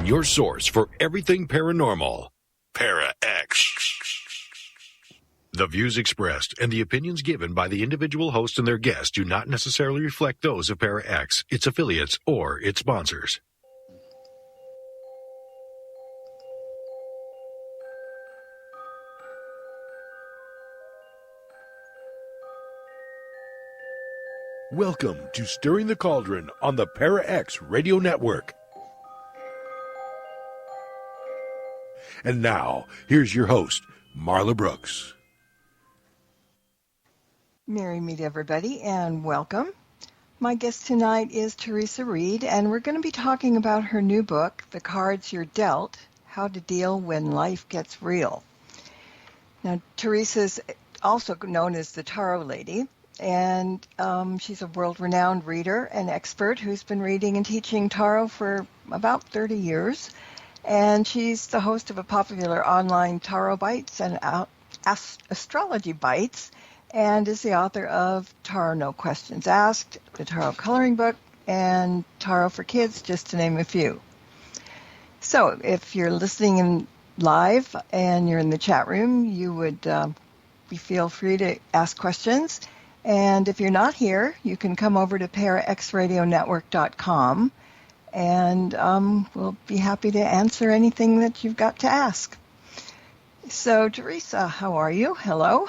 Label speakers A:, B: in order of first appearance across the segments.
A: your source for everything paranormal. Para-X. The views expressed and the opinions given by the individual host and their guests do not necessarily reflect those of Para-X, its affiliates, or its sponsors. Welcome to Stirring the Cauldron on the Para-X Radio Network. And now, here's your host, Marla Brooks.
B: Merry meet everybody, and welcome. My guest tonight is Theresa Reed, and we're going to be talking about her new book, The Cards You're Dealt, How to Deal When Life Gets Real. Now, Theresa's also known as the Tarot Lady, and she's a world-renowned reader and expert who's been reading and teaching tarot for about 30 years. And she's the host of a popular online Tarot Bites and Astrology Bites, and is the author of Tarot No Questions Asked, the Tarot Coloring Book, and Tarot for Kids, just to name a few. So if you're listening in live and you're in the chat room, you would feel free to ask questions. And if you're not here, you can come over to paraxradionetwork.com, and we'll be happy to answer anything that you've got to ask. So, Theresa, how are you? Hello.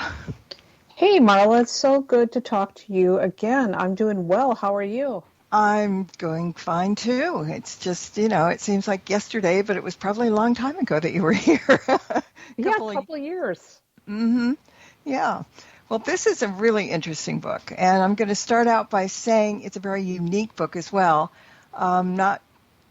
C: Hey, Marla, it's so good to talk to you again. I'm doing well. How are you?
B: I'm going fine, too. It's just, it seems like yesterday, but it was probably a long time ago that you were here.
C: A couple of years.
B: Mm-hmm. Yeah. Well, this is a really interesting book, and I'm going to start out by saying it's a very unique book as well. Not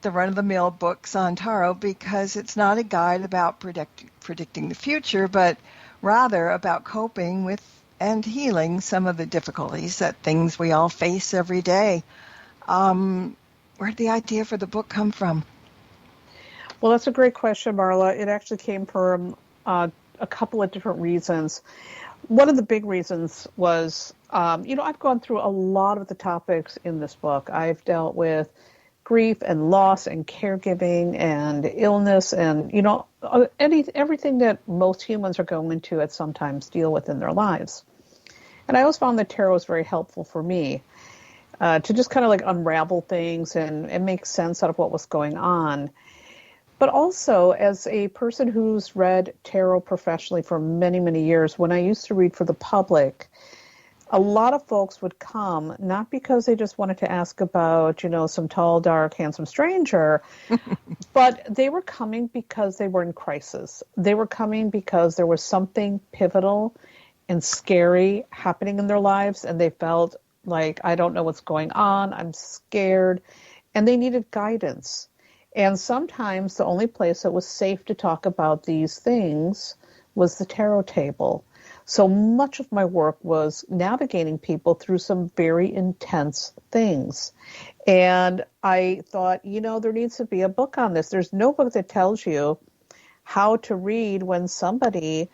B: the run-of-the-mill books on tarot, because it's not a guide about predicting the future, but rather about coping with and healing some of the difficulties that things we all face every day. Where did the idea for the book come from?
C: Well, that's a great question, Marla. It actually came from a couple of different reasons. One of the big reasons was, I've gone through a lot of the topics in this book. I've dealt with grief and loss and caregiving and illness and, everything that most humans are going to at some times deal with in their lives. And I always found that tarot was very helpful for me to just kind of like unravel things and make sense out of what was going on. But also, as a person who's read tarot professionally for many, many years, when I used to read for the public, a lot of folks would come, not because they just wanted to ask about, some tall, dark, handsome stranger, but they were coming because they were in crisis. They were coming because there was something pivotal and scary happening in their lives, and they felt like, I don't know what's going on, I'm scared, and they needed guidance. And sometimes the only place that was safe to talk about these things was the tarot table. So much of my work was navigating people through some very intense things. And I thought, there needs to be a book on this. There's no book that tells you how to read when somebody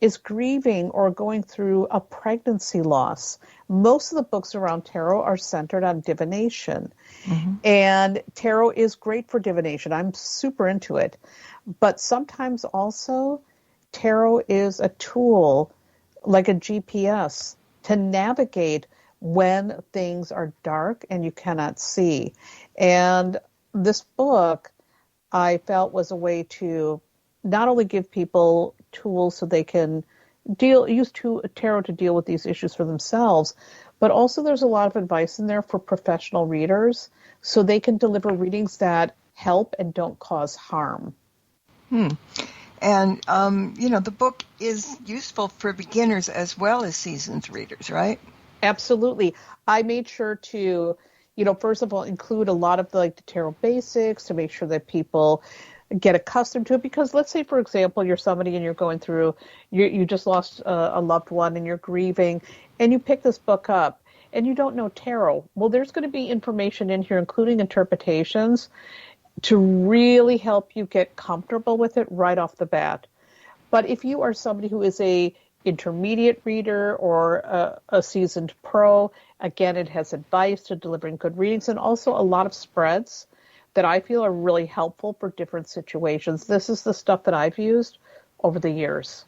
C: is grieving or going through a pregnancy loss. Most of the books around tarot are centered on divination. Mm-hmm. And tarot is great for divination. I'm super into it. But sometimes also tarot is a tool, like a GPS, to navigate when things are dark and you cannot see. And this book, I felt, was a way to not only give people tools so they can use tarot to deal with these issues for themselves, but also there's a lot of advice in there for professional readers so they can deliver readings that help and don't cause harm.
B: And, the book is useful for beginners as well as seasoned readers, right?
C: Absolutely. I made sure to, first of all, include a lot of the tarot basics to make sure that people get accustomed to it. Because let's say, for example, you're somebody and you're going through, you just lost a loved one and you're grieving, and you pick this book up and you don't know tarot. Well, there's going to be information in here, including interpretations, to really help you get comfortable with it right off the bat. But if you are somebody who is a intermediate reader or a seasoned pro, again, it has advice to delivering good readings and also a lot of spreads that I feel are really helpful for different situations. This is the stuff that I've used over the years.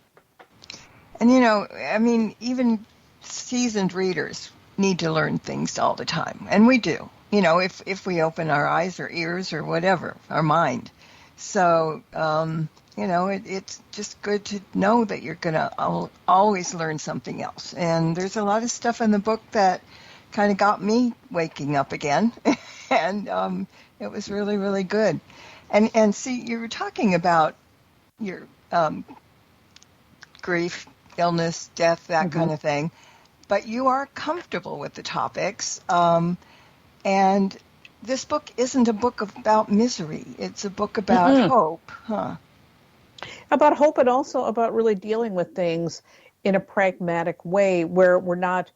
B: And, I mean, even seasoned readers need to learn things all the time. And we do, if we open our eyes or ears or whatever, our mind. So, it's just good to know that you're going to always learn something else. And there's a lot of stuff in the book that kind of got me waking up again. And it was really, really good. And see, you were talking about your grief, illness, death, that kind of thing. But you are comfortable with the topics. And this book isn't a book about misery. It's a book about hope, huh?
C: About hope, and also about really dealing with things in a pragmatic way where we're not,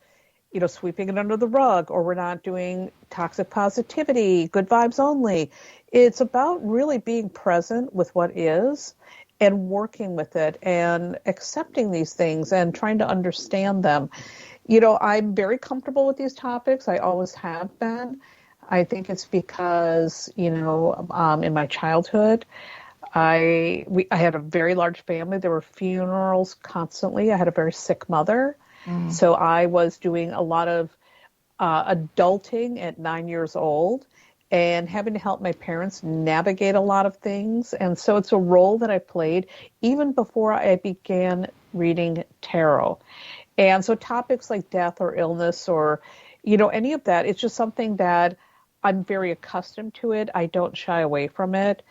C: sweeping it under the rug, or we're not doing toxic positivity, good vibes only. It's about really being present with what is and working with it and accepting these things and trying to understand them. I'm very comfortable with these topics. I always have been. I think it's because, in my childhood, I had a very large family. There were funerals constantly. I had a very sick mother. So I was doing a lot of adulting at 9 years old and having to help my parents navigate a lot of things. And so it's a role that I played even before I began reading tarot. And so topics like death or illness or, any of that, it's just something that I'm very accustomed to it. I don't shy away from it.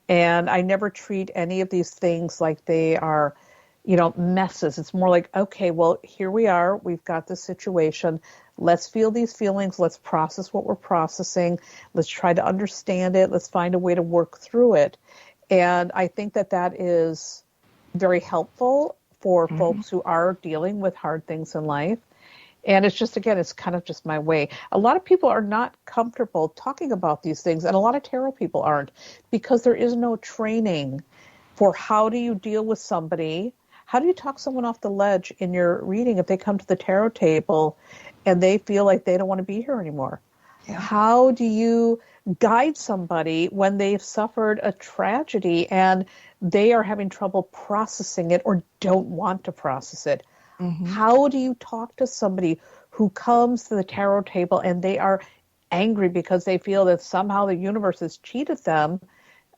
C: And I never treat any of these things like they are, messes. It's more like, okay, well, here we are. We've got this situation. Let's feel these feelings. Let's process what we're processing. Let's try to understand it. Let's find a way to work through it. And I think that that is very helpful for folks who are dealing with hard things in life. And it's just, again, it's kind of just my way. A lot of people are not comfortable talking about these things, and a lot of tarot people aren't, because there is no training for how do you deal with somebody. How do you talk someone off the ledge in your reading if they come to the tarot table and they feel like they don't want to be here anymore? Yeah. How do you guide somebody when they've suffered a tragedy and they are having trouble processing it or don't want to process it? How do you talk to somebody who comes to the tarot table and they are angry because they feel that somehow the universe has cheated them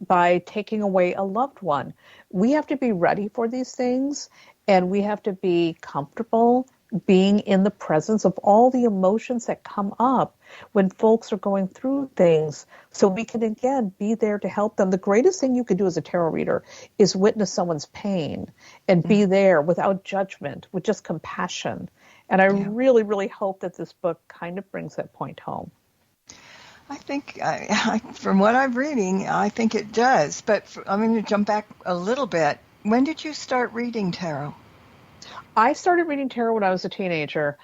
C: by taking away a loved one? We have to be ready for these things, and we have to be comfortable being in the presence of all the emotions that come up when folks are going through things, so we can, again, be there to help them. The greatest thing you can do as a tarot reader is witness someone's pain and be there without judgment, with just compassion. And I really, really hope that this book kind of brings that point home.
B: I think, from what I'm reading, I think it does. But I'm going to jump back a little bit. When did you start reading tarot?
C: I started reading tarot when I was a teenager.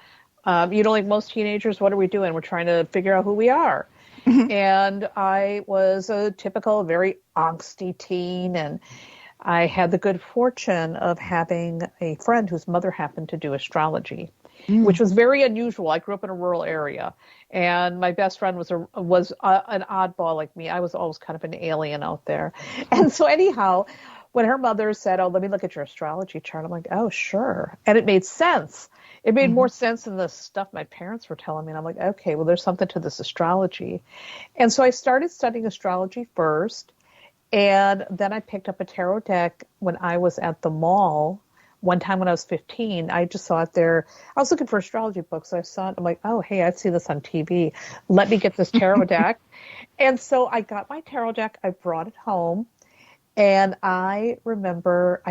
C: Like most teenagers, what are we doing? We're trying to figure out who we are. And I was a typical, very angsty teen, and I had the good fortune of having a friend whose mother happened to do astrology, which was very unusual. I grew up in a rural area, and my best friend was an oddball like me. I was always kind of an alien out there. And so anyhow, when her mother said, "Oh, let me look at your astrology chart," I'm like, "Oh, sure." And it made sense. It made more sense than the stuff my parents were telling me. And I'm like, okay, well, there's something to this astrology. And so I started studying astrology first. And then I picked up a tarot deck when I was at the mall. One time when I was 15, I just saw it there. I was looking for astrology books. So I saw it. I'm like, oh, hey, I've seen this on TV. Let me get this tarot deck. And so I got my tarot deck. I brought it home. And I remember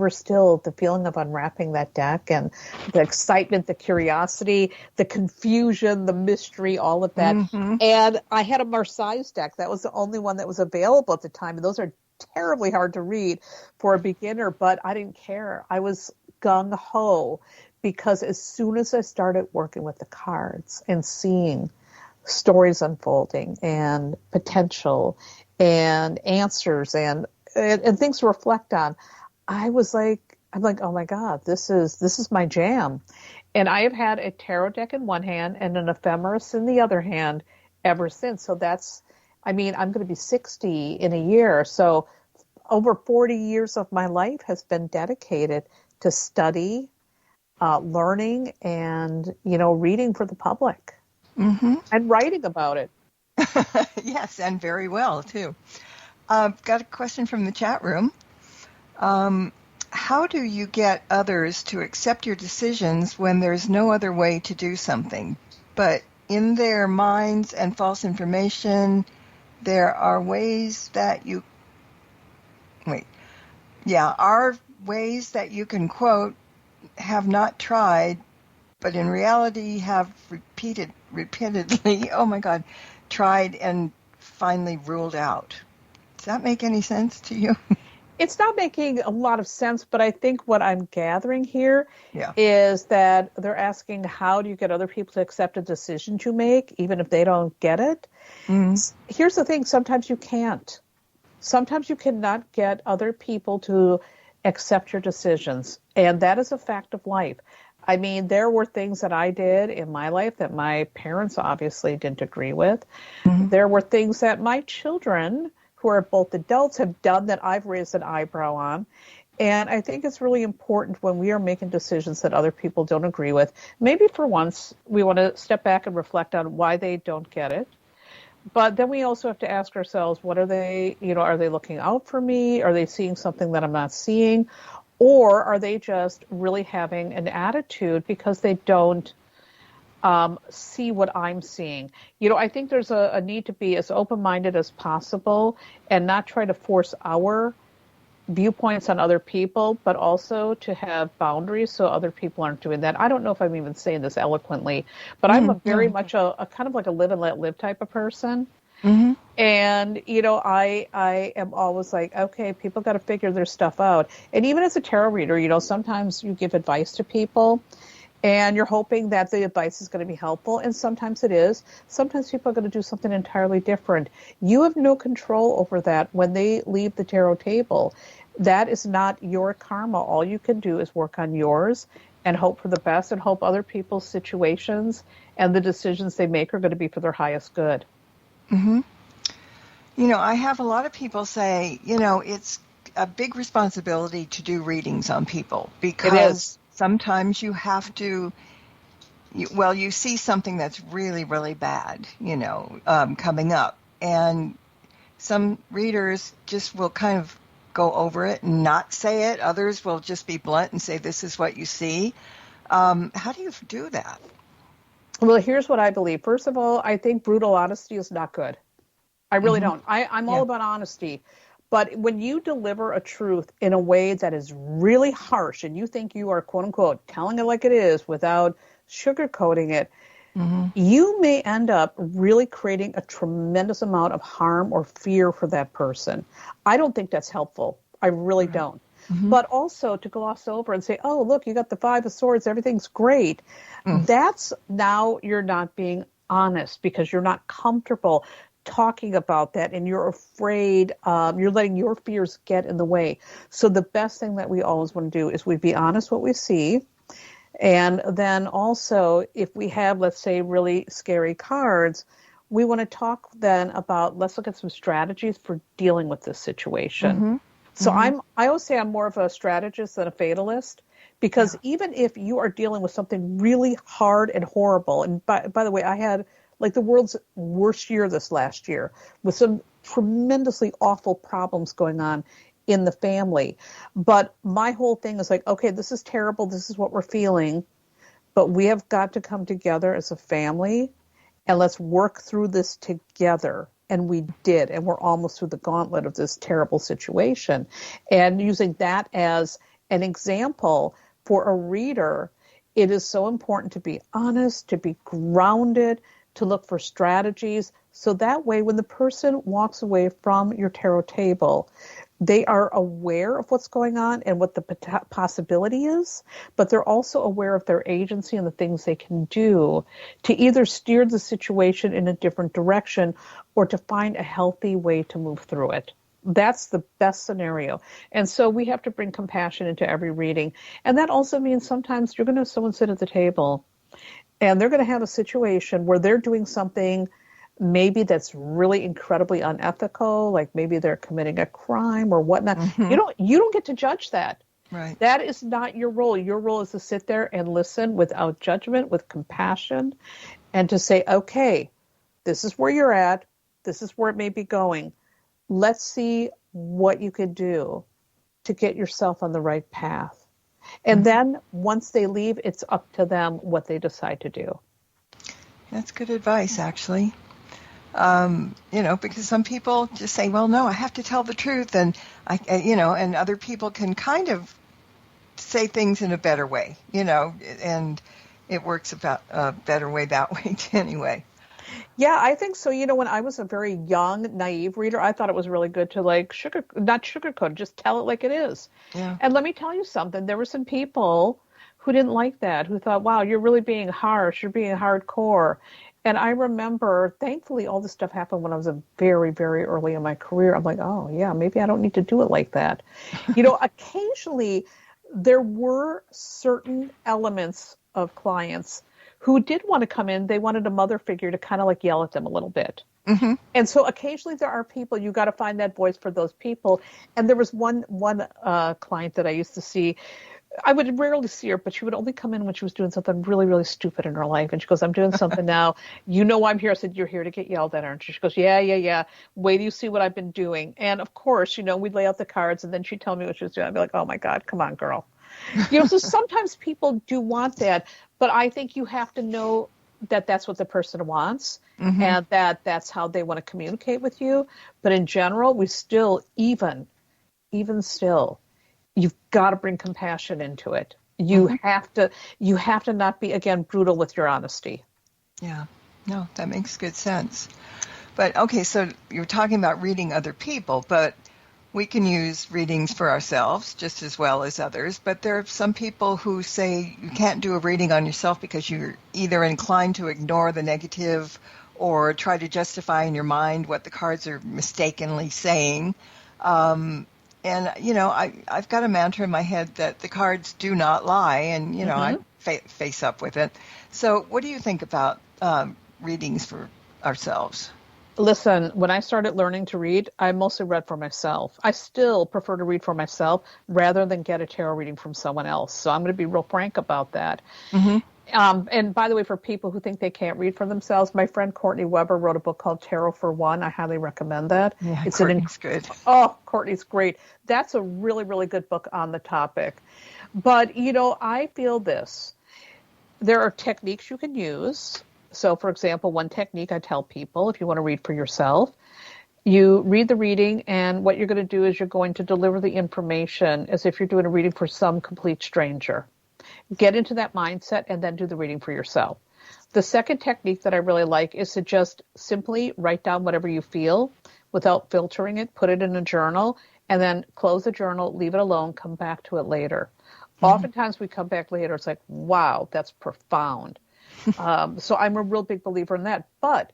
C: still the feeling of unwrapping that deck and the excitement, the curiosity, the confusion, the mystery, all of that. And I had a Marseilles deck. That was the only one that was available at the time. And those are terribly hard to read for a beginner, but I didn't care. I was gung-ho because as soon as I started working with the cards and seeing stories unfolding and potential and answers and things to reflect on, I'm like, oh my God, this is my jam. And I have had a tarot deck in one hand and an ephemeris in the other hand ever since. So that's I mean, I'm going to be 60 in a year. So over 40 years of my life has been dedicated to study, learning, and, reading for the public and writing about it.
B: Yes, and very well, too. Got a question from the chat room. How do you get others to accept your decisions when there's no other way to do something? But in their minds and false information, there are ways that you are ways that you can quote have not tried, but in reality have repeatedly, oh my God, tried and finally ruled out. Does that make any sense to you?
C: It's not making a lot of sense, but I think what I'm gathering here
B: Yeah.
C: is that they're asking, how do you get other people to accept a decision you make, even if they don't get it? Here's the thing. Sometimes you can't. Sometimes you cannot get other people to accept your decisions, and that is a fact of life. I mean, there were things that I did in my life that my parents obviously didn't agree with. There were things that my children, who are both adults, have done that I've raised an eyebrow on. And I think it's really important when we are making decisions that other people don't agree with. Maybe for once we want to step back and reflect on why they don't get it. But then we also have to ask ourselves, what are they, are they looking out for me? Are they seeing something that I'm not seeing? Or are they just really having an attitude because they don't see what I'm seeing? I think there's a need to be as open-minded as possible and not try to force our viewpoints on other people, but also to have boundaries so other people aren't doing that. I don't know if I'm even saying this eloquently, but I'm very much a kind of like a live and let live type of person. And, I am always like, okay, people got to figure their stuff out. And even as a tarot reader, sometimes you give advice to people and you're hoping that the advice is going to be helpful. And sometimes it is. Sometimes people are going to do something entirely different. You have no control over that when they leave the tarot table. That is not your karma. All you can do is work on yours and hope for the best and hope other people's situations and the decisions they make are going to be for their highest good.
B: I have a lot of people say, it's a big responsibility to do readings on people because sometimes you have to, you see something that's really, really bad, coming up. And some readers just will kind of go over it and not say it. Others will just be blunt and say, this is what you see. How do you do that?
C: Well, here's what I believe. First of all, I think brutal honesty is not good. I really don't. I'm all about honesty. But when you deliver a truth in a way that is really harsh and you think you are, quote unquote, telling it like it is without sugarcoating it, you may end up really creating a tremendous amount of harm or fear for that person. I don't think that's helpful. I really don't. But also to gloss over and say, oh, look, you got the Five of Swords, everything's great. That's now you're not being honest because you're not comfortable talking about that and you're afraid, you're letting your fears get in the way. So the best thing that we always want to do is we be honest what we see. And then also if we have, let's say, really scary cards, we want to talk then about, let's look at some strategies for dealing with this situation. So I always say I'm more of a strategist than a fatalist because even if you are dealing with something really hard and horrible, and by the way, I had like the world's worst year this last year with some tremendously awful problems going on in the family. But my whole thing is like, okay, this is terrible. This is what we're feeling. But we have got to come together as a family and let's work through this together. And we did. And we're almost through the gauntlet of this terrible situation. And using that as an example for a reader, it is so important to be honest, to be grounded, to look for strategies. So that way, when the person walks away from your tarot table, they are aware of what's going on and what the possibility is, but they're also aware of their agency and the things they can do to either steer the situation in a different direction or to find a healthy way to move through it. That's the best scenario. And so we have to bring compassion into every reading. And that also means sometimes you're going to have someone sit at the table and they're going to have a situation where they're doing something maybe that's really incredibly unethical, like maybe they're committing a crime or whatnot.
B: Mm-hmm.
C: You don't get to judge that.
B: Right.
C: That is not your role. Your role is to sit there and listen without judgment, with compassion, and to say, okay, this is where you're at. This is where it may be going. Let's see what you could do to get yourself on the right path. And then once they leave, it's up to them what they decide to do.
B: That's good advice, actually. Because some people just say, well, no, I have to tell the truth. And, and other people can kind of say things in a better way, and it works about a better way that way anyway.
C: Yeah, I think so. When I was a very young, naive reader, I thought it was really good to not sugarcoat, just tell it like it is.
B: Yeah.
C: And let me tell you something. There were some people who didn't like that, who thought, wow, you're really being harsh, you're being hardcore. And I remember, thankfully, all this stuff happened when I was very, very early in my career. I'm like, oh, yeah, maybe I don't need to do it like that. Occasionally there were certain elements of clients who did want to come in. They wanted a mother figure to kind of like yell at them a little bit.
B: Mm-hmm.
C: And so occasionally there are people, you got to find that voice for those people. And there was one client that I used to see. I would rarely see her, but she would only come in when she was doing something really, really stupid in her life. And she goes, I'm doing something now. I'm here. I said, you're here to get yelled at, aren't you? She goes, yeah. Wait till you see what I've been doing. And of course, we'd lay out the cards and then she'd tell me what she was doing. I'd be like, oh my God, come on, girl. So sometimes people do want that, but I think you have to know that that's what the person wants, mm-hmm. and that's how they want to communicate with you. But in general, we still, even still, you've got to bring compassion into it. You mm-hmm. have to not be, again, brutal with your honesty.
B: Yeah, no, that makes good sense. But okay, so you're talking about reading other people, but we can use readings for ourselves just as well as others. But there are some people who say you can't do a reading on yourself because you're either inclined to ignore the negative or try to justify in your mind what the cards are mistakenly saying. And, I've got a mantra in my head that the cards do not lie, and, mm-hmm. I face up with it. So what do you think about readings for ourselves?
C: Listen, when I started learning to read, I mostly read for myself. I still prefer to read for myself rather than get a tarot reading from someone else. So I'm going to be real frank about that. Mm-hmm. And by the way, for people who think they can't read for themselves, my friend Courtney Weber wrote a book called Tarot for One. I highly recommend that.
B: Yeah, Courtney's good.
C: Oh, Courtney's great. That's a really, really good book on the topic. But, I feel this. There are techniques you can use. So, for example, one technique I tell people, if you want to read for yourself, you read the reading, and what you're going to do is you're going to deliver the information as if you're doing a reading for some complete stranger. Get into that mindset and then do the reading for yourself. The second technique that I really like is to just simply write down whatever you feel without filtering it, put it in a journal, and then close the journal, leave it alone, come back to it later. Mm-hmm. Oftentimes we come back later, it's like, wow, that's profound. So I'm a real big believer in that. But,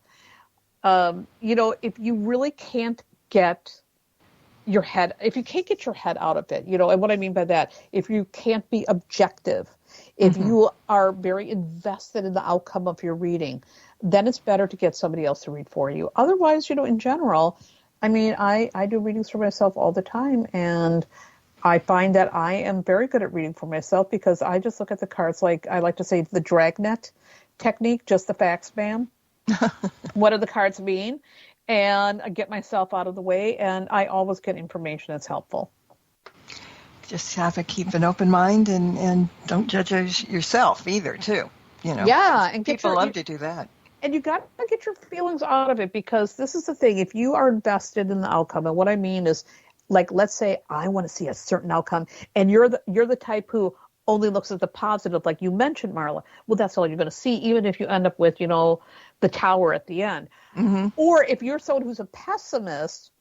C: if you really can't get your head out of it, and what I mean by that, if you can't be objective, if mm-hmm. you are very invested in the outcome of your reading, then it's better to get somebody else to read for you. Otherwise, in general, I do readings for myself all the time, and I find that I am very good at reading for myself because I just look at the cards like I like to say the dragnet technique, just the facts, ma'am. What do the cards mean? And I get myself out of the way, and I always get information that's helpful.
B: Just have to keep an open mind and don't judge yourself either, too.
C: Yeah, and
B: people love to do that.
C: And you got to get your feelings out of it, because this is the thing. If you are invested in the outcome, and what I mean is, like, let's say I want to see a certain outcome, and you're the type who only looks at the positive, like you mentioned, Marla. Well, that's all you're going to see, even if you end up with, the tower at the end. Mm-hmm. Or if you're someone who's a pessimist,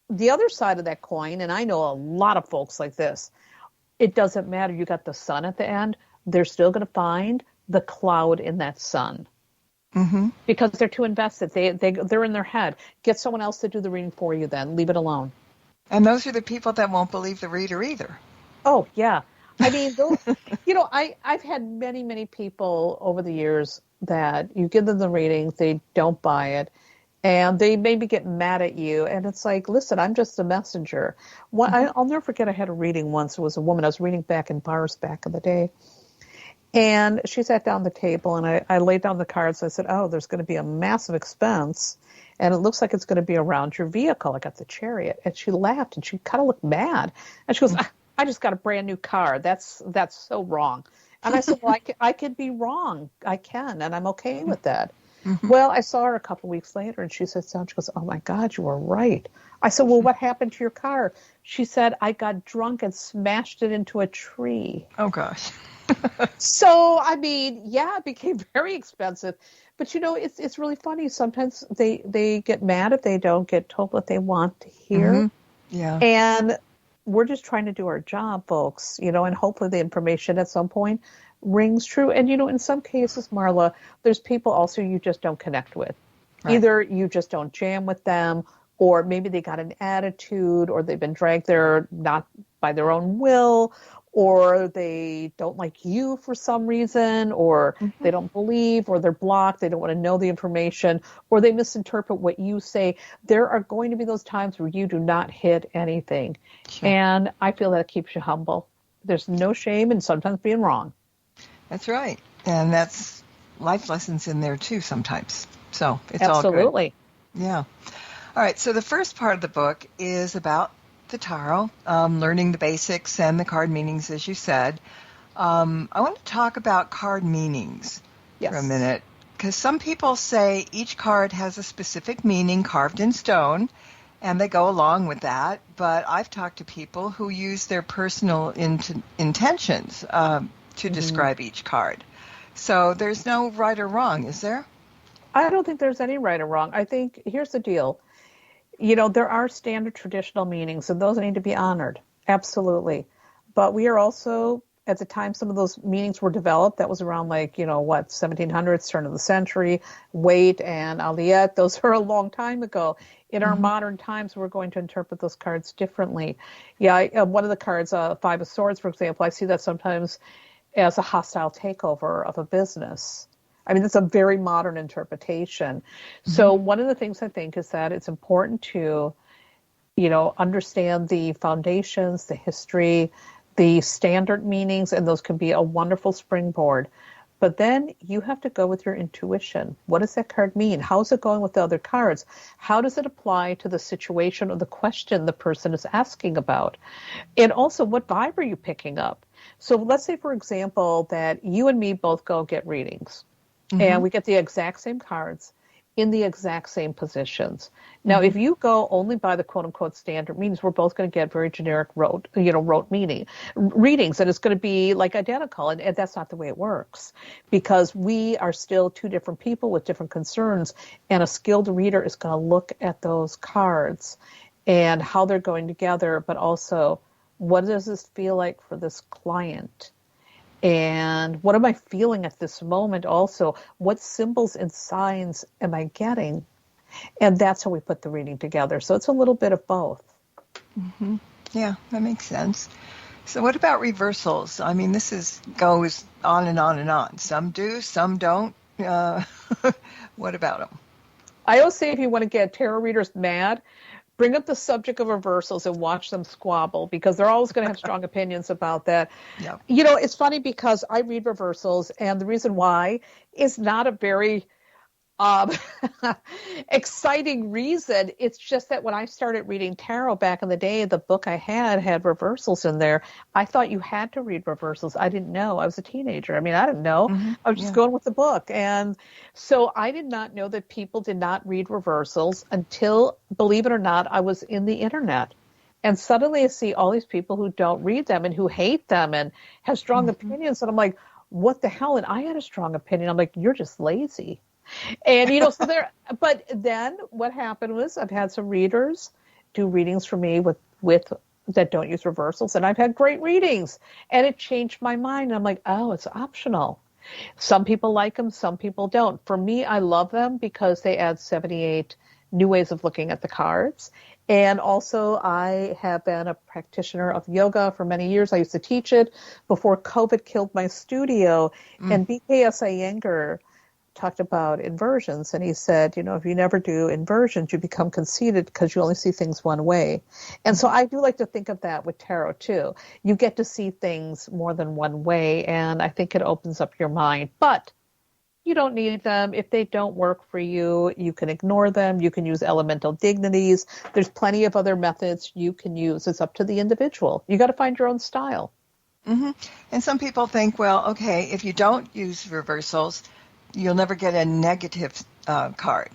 C: the other side of that coin, and I know a lot of folks like this, it doesn't matter. You got the sun at the end. They're still going to find the cloud in that sun. Mm-hmm. Because they're too invested. They're in their head. Get someone else to do the reading for you then. Leave it alone.
B: And those are the people that won't believe the reader either.
C: Oh, yeah. Those, I've had many, many people over the years that you give them the readings, they don't buy it. and they maybe get mad at you. And it's like, listen, I'm just a messenger. I'll never forget, I had a reading once. It was a woman I was reading back in bars back in the day. And she sat down at the table, and I laid down the cards. I said, oh, there's going to be a massive expense, and it looks like it's going to be around your vehicle. I got the Chariot. And she laughed, and she kind of looked mad. And she goes, I just got a brand new car. That's so wrong. And I said, well, I could be wrong. I can, and I'm okay with that. Mm-hmm. Well, I saw her a couple weeks later, and she said, she goes, oh, my God, you were right. I said, well, what happened to your car? She said, I got drunk and smashed it into a tree.
B: Oh, gosh.
C: So, I mean, yeah, it became very expensive. But, it's really funny. Sometimes they get mad if they don't get told what they want to hear.
B: Mm-hmm. Yeah.
C: And we're just trying to do our job, folks, and hopefully the information at some point rings true. And, in some cases, Marla, there's people also you just don't connect with. Right. Either you just don't jam with them, or maybe they got an attitude, or they've been dragged there not by their own will, or they don't like you for some reason, or they don't believe, or they're blocked, they don't want to know the information, or they misinterpret what you say. There are going to be those times where you do not hit anything. Sure. And I feel that keeps you humble. There's no shame in sometimes being wrong.
B: That's right. And that's life lessons in there too sometimes. So it's
C: Absolutely.
B: All good. Yeah. All right. So the first part of the book is about the tarot, learning the basics and the card meanings, as you said. I want to talk about card meanings for a minute, because some people say each card has a specific meaning carved in stone, and they go along with that. But I've talked to people who use their personal intentions to describe each card. So there's no right or wrong, is there?
C: I don't think there's any right or wrong. I think, here's the deal. There are standard traditional meanings, and those need to be honored. Absolutely. But we are also, at the time some of those meanings were developed, that was around 1700s, turn of the century, Waite and Aliette, those are a long time ago. In our modern times, we're going to interpret those cards differently. Yeah, one of the cards, Five of Swords, for example, I see that sometimes as a hostile takeover of a business. I mean, it's a very modern interpretation. So one of the things I think is that it's important to, understand the foundations, the history, the standard meanings, and those can be a wonderful springboard. But then you have to go with your intuition. What does that card mean? How is it going with the other cards? How does it apply to the situation or the question the person is asking about? And also, what vibe are you picking up? So let's say, for example, that you and me both go get readings. And we get the exact same cards in the exact same positions. Now, if you go only by the quote-unquote standard meanings, we're both going to get very generic rote meaning readings, and it's going to be identical, and that's not the way it works, because we are still two different people with different concerns, and a skilled reader is going to look at those cards and how they're going together, but also, what does this feel like for this client? And what am I feeling at this moment also? What symbols and signs am I getting? And that's how we put the reading together. So it's a little bit of both.
B: Mm-hmm. Yeah, that makes sense. So what about reversals? I mean, goes on and on and on. Some do, some don't. What about them?
C: I always say if you want to get tarot readers mad, bring up the subject of reversals and watch them squabble, because they're always going to have strong opinions about that. Yep. It's funny because I read reversals, and the reason why is not a very exciting reason. It's just that when I started reading tarot back in the day, the book I had reversals in there. I thought you had to read reversals. I didn't know. I was a teenager. I mean, I didn't know. I was just going with the book. And so I did not know that people did not read reversals until, believe it or not, I was in the internet. And suddenly I see all these people who don't read them and who hate them and have strong opinions. And I'm like, what the hell? And I had a strong opinion. I'm like, you're just lazy. And, so but then what happened was I've had some readers do readings for me with that don't use reversals, and I've had great readings, and it changed my mind. I'm like, oh, it's optional. Some people like them, some people don't. For me, I love them because they add 78 new ways of looking at the cards. And also, I have been a practitioner of yoga for many years. I used to teach it before COVID killed my studio. And BKS Iyengar talked about inversions, and he said, if you never do inversions, you become conceited because you only see things one way. And so I do like to think of that with tarot too. You get to see things more than one way, and I think it opens up your mind. But you don't need them. If they don't work for you, you can ignore them. You can use elemental dignities. There's plenty of other methods you can use. It's up to the individual. You got to find your own style.
B: Mm-hmm. And some people think, well, okay, if you don't use reversals, you'll never get a negative card.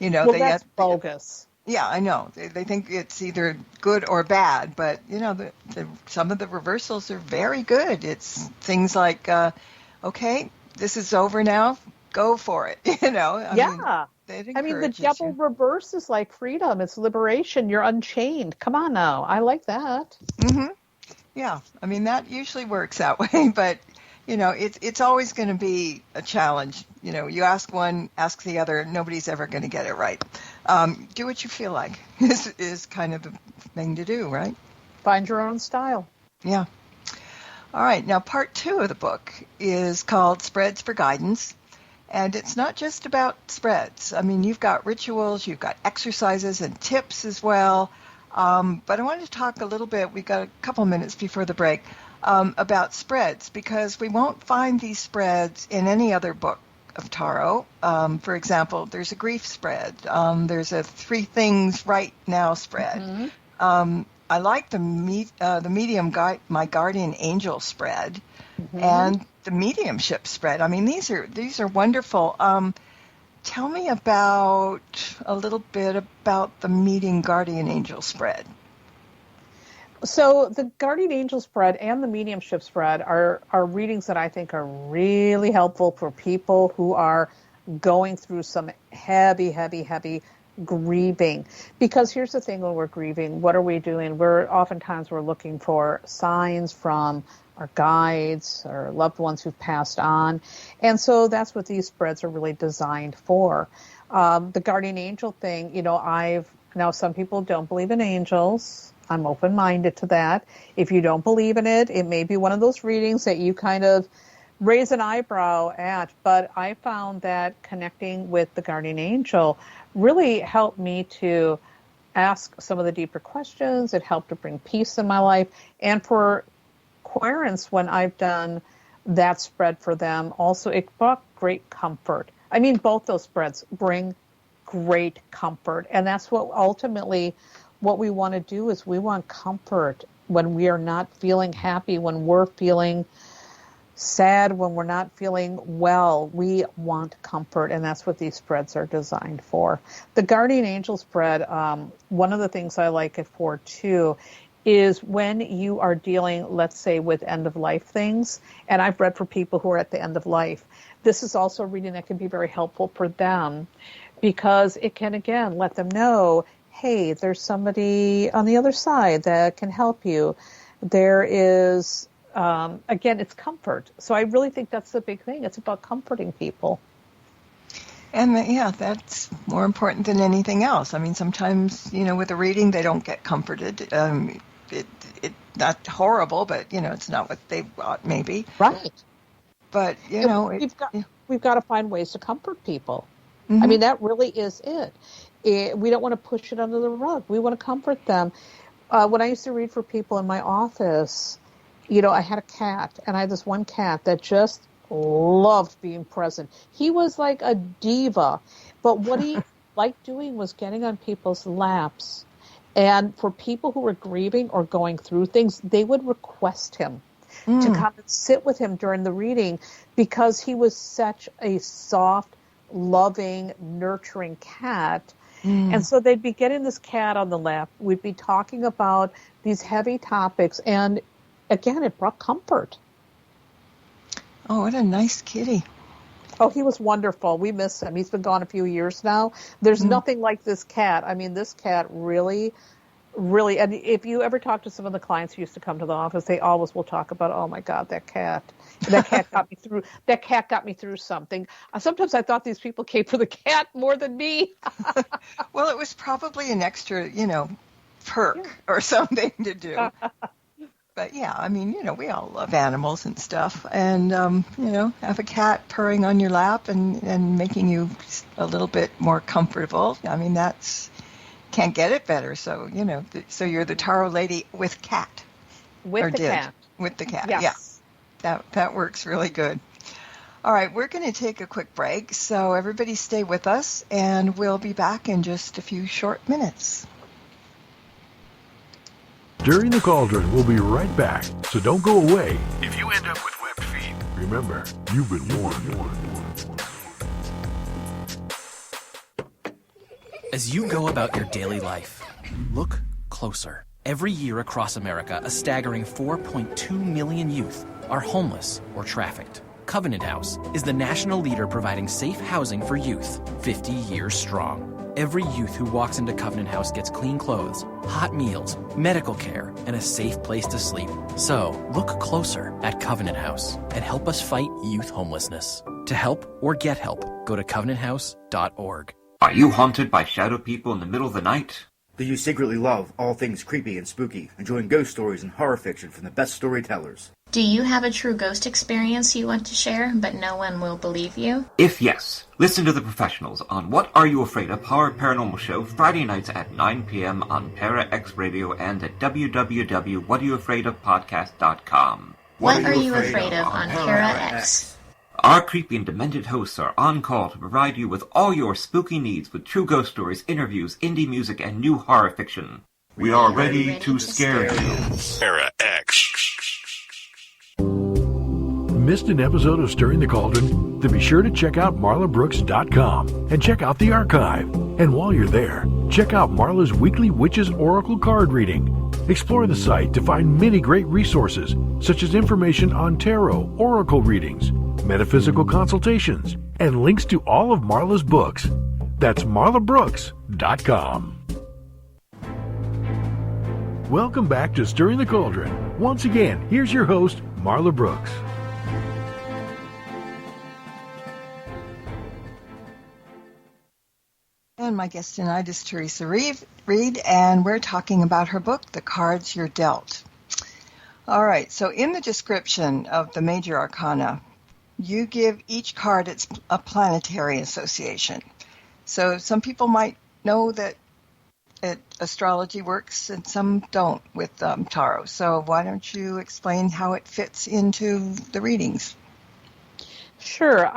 C: Well, that's bogus.
B: Yeah, I know. They think it's either good or bad, but some of the reversals are very good. It's things like, okay, this is over now. Go for it.
C: Yeah. I mean, the double reverse is like freedom. It's liberation. You're unchained. Come on now. I like that.
B: Mm-hmm. Yeah. I mean, that usually works that way, but it's always going to be a challenge. You ask one, ask the other. Nobody's ever going to get it right. Do what you feel like is kind of the thing to do, right?
C: Find your own style.
B: Yeah. All right. Now, part 2 of the book is called Spreads for Guidance. And it's not just about spreads. I mean, you've got rituals, you've got exercises and tips as well. But I wanted to talk a little bit, we've got a couple minutes before the break, about spreads, because we won't find these spreads in any other book of tarot. For example, there's a grief spread. There's a 3 things right now spread. Mm-hmm. I like the medium my guardian angel spread, mm-hmm. and the mediumship spread. I mean, these are wonderful. Tell me a little bit about the meeting guardian angel spread.
C: So the guardian angel spread and the mediumship spread are readings that I think are really helpful for people who are going through some heavy grieving. Because here's the thing, when we're grieving, what are we doing? Oftentimes we're looking for signs from our guides or loved ones who've passed on. And so that's what these spreads are really designed for. The guardian angel thing, now some people don't believe in angels. I'm open-minded to that. If you don't believe in it, it may be one of those readings that you kind of raise an eyebrow at. But I found that connecting with the guardian angel really helped me to ask some of the deeper questions. It helped to bring peace in my life. And for querents, when I've done that spread for them, also it brought great comfort. I mean, both those spreads bring great comfort. And that's what we want to do is we want comfort when we are not feeling happy, when we're feeling sad, when we're not feeling well. We want comfort, and that's what these spreads are designed for. The guardian angel spread, one of the things I like it for too is when you are dealing, let's say, with end-of-life things, and I've read for people who are at the end of life. This is also a reading that can be very helpful for them because it can, again, let them know, hey, there's somebody on the other side that can help you. There is, again, it's comfort. So I really think that's the big thing. It's about comforting people.
B: And that's more important than anything else. I mean, sometimes, with a reading, they don't get comforted. It's not horrible, but, it's not what they want, maybe.
C: Right.
B: But,
C: we've got to find ways to comfort people.
B: Mm-hmm.
C: I mean, that really is it. We don't want to push it under the rug. We want to comfort them. When I used to read for people in my office, I had a cat, and I had this one cat that just loved being present. He was like a diva, but what he liked doing was getting on people's laps. And for people who were grieving or going through things, they would request him to come and sit with him during the reading because he was such a soft, loving, nurturing cat. And so they'd be getting this cat on the lap. We'd be talking about these heavy topics. And again, it brought comfort.
B: Oh, what a nice kitty.
C: Oh, he was wonderful. We miss him. He's been gone a few years now. There's nothing like this cat. I mean, this cat really, and if you ever talk to some of the clients who used to come to the office, they always will talk about, oh my God, that cat. That cat got me through. That cat got me through something. Sometimes I thought these people came for the cat more than me.
B: Well, it was probably an extra, perk or something to do. But yeah, I mean, we all love animals and stuff. And, have a cat purring on your lap and making you a little bit more comfortable. I mean, can't get it better. So, so you're the taro lady with cat.
C: With
B: Or
C: the
B: did.
C: cat.
B: With the cat, yeah.
C: Yes.
B: That works really good. All right, we're going to take a quick break. So everybody stay with us, and we'll be back in just a few short minutes.
A: During the Cauldron, we'll be right back, so don't go away. If you end up with webbed feet, remember, you've been warned.
D: As you go about your daily life, look closer. Every year across America, a staggering 4.2 million youth are homeless or trafficked. Covenant House is the national leader providing safe housing for youth, 50 years strong. Every youth who walks into Covenant House gets clean clothes, hot meals, medical care, and a safe place to sleep. So, look closer at Covenant House and help us fight youth homelessness. To help or get help, go to covenanthouse.org.
E: Are you haunted by shadow people in the middle of the night?
F: Do you secretly love all things creepy and spooky, enjoying ghost stories and horror fiction from the best storytellers?
G: Do you have a true ghost experience you want to share, but no one will believe you?
E: If yes, listen to the professionals on What Are You Afraid of? Horror Paranormal Show Friday nights at 9 p.m. on Para X Radio and at www.whatareyouafraidofpodcast.com.
G: What are you afraid of on Para X?
E: Our creepy and demented hosts are on call to provide you with all your spooky needs with true ghost stories, interviews, indie music, and new horror fiction. We are ready to scare you.
A: Para X. Missed an episode of Stirring the Cauldron? Then be sure to check out marlabrooks.com and check out the archive. And while you're there, check out Marla's weekly Witches Oracle card reading. Explore the site to find many great resources, such as information on tarot, oracle readings, metaphysical consultations, and links to all of Marla's books. That's marlabrooks.com. Welcome back to Stirring the Cauldron. Once again, here's your host, Marla Brooks.
B: And my guest tonight is Theresa Reed, and we're talking about her book, The Cards You're Dealt. All right, so in the description of the major arcana, you give each card a planetary association. So some people might know that astrology works and some don't with tarot. So why don't you explain how it fits into the readings?
C: Sure.